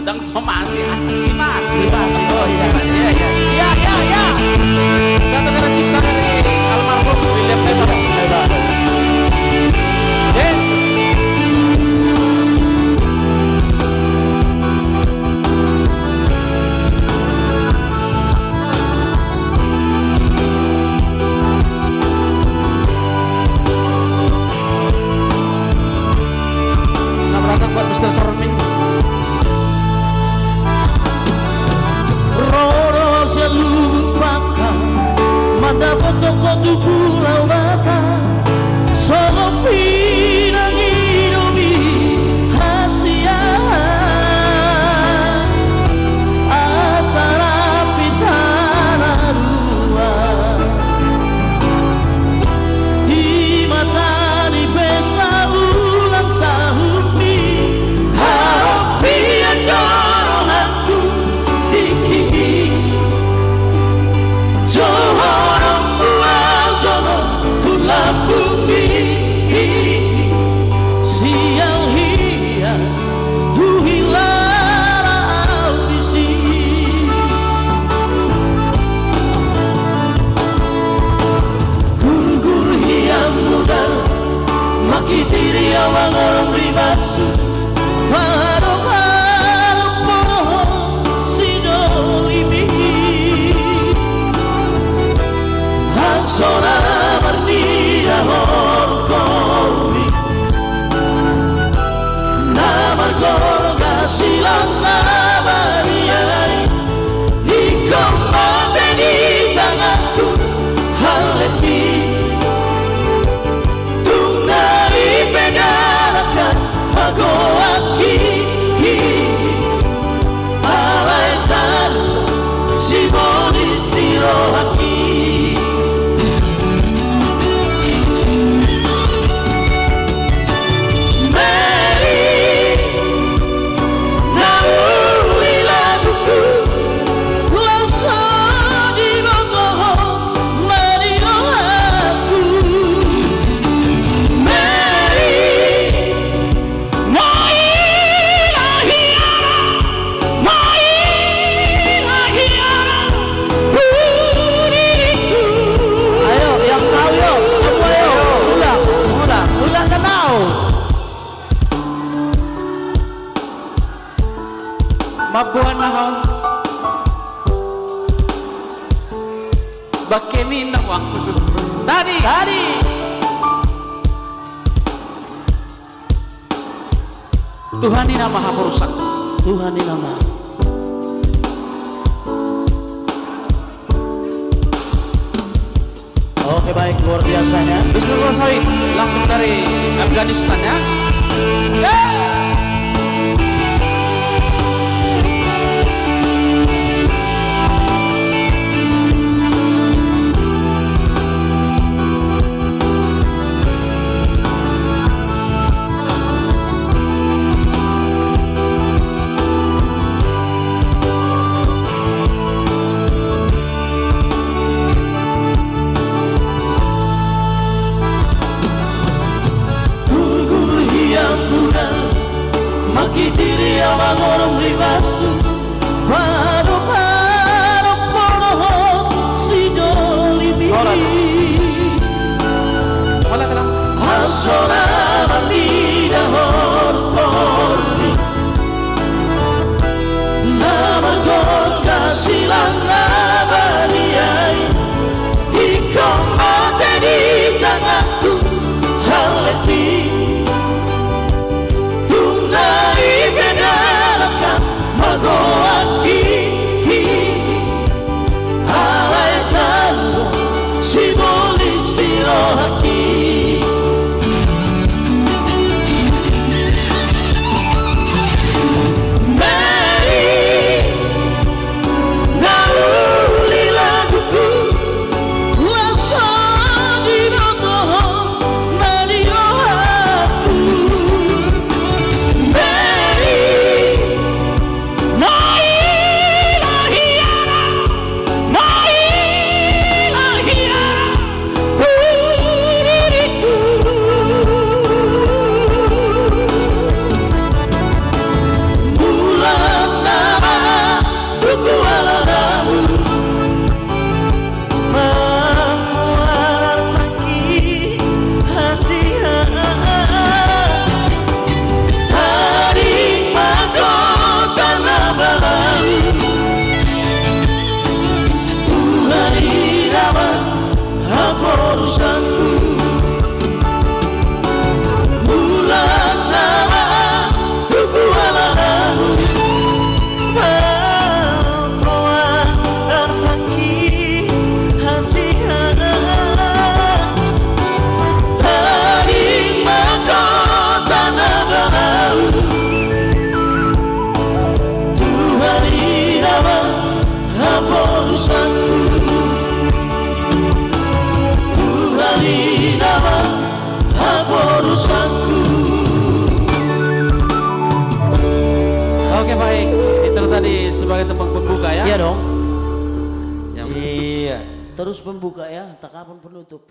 sedang somasi si Mas. Oh iya. Ya. Satu kata cipta dari almarhum William Lebar. Selamat datang buat Mr. Sormin. Lupakan manda foto-foto pulau bata solo pinang iromi hasia asara pitana dua di mata di pesta ulang tahun ni happy adorong aku tiki Johorong buang jono tulang bumi siang hiang huhilara audisi Guru-guru hiang muda maki diri awang orang ribasu Paro-paro pohon sidolimi Sona marnida horkomi Nama gorga silang nabariai Ikong mate di tanganku haleti Tunai pedalakan magoaki Alay talo sibonis dirohaki Mabuhan mahal Bakemi na waktu Tadi Tuhan ini nama hapurusak Tuhan ini nama Oke baik luar biasanya Bismillah Sawit langsung dari Afghanistan ya Maki diri awang orang ribasu Paro-paro pohon sidolimi Hola telah Hasona marnida horkorni Nama gorga silang nabaniai Ikong mate di tanganku haleti Magoaki alay talo sibolis dirohaki Mary nalu Itu tadi sebagai tempat pembuka ya. Iya dong. Yang Iya. Terus pembuka ya, tak kapan penutup.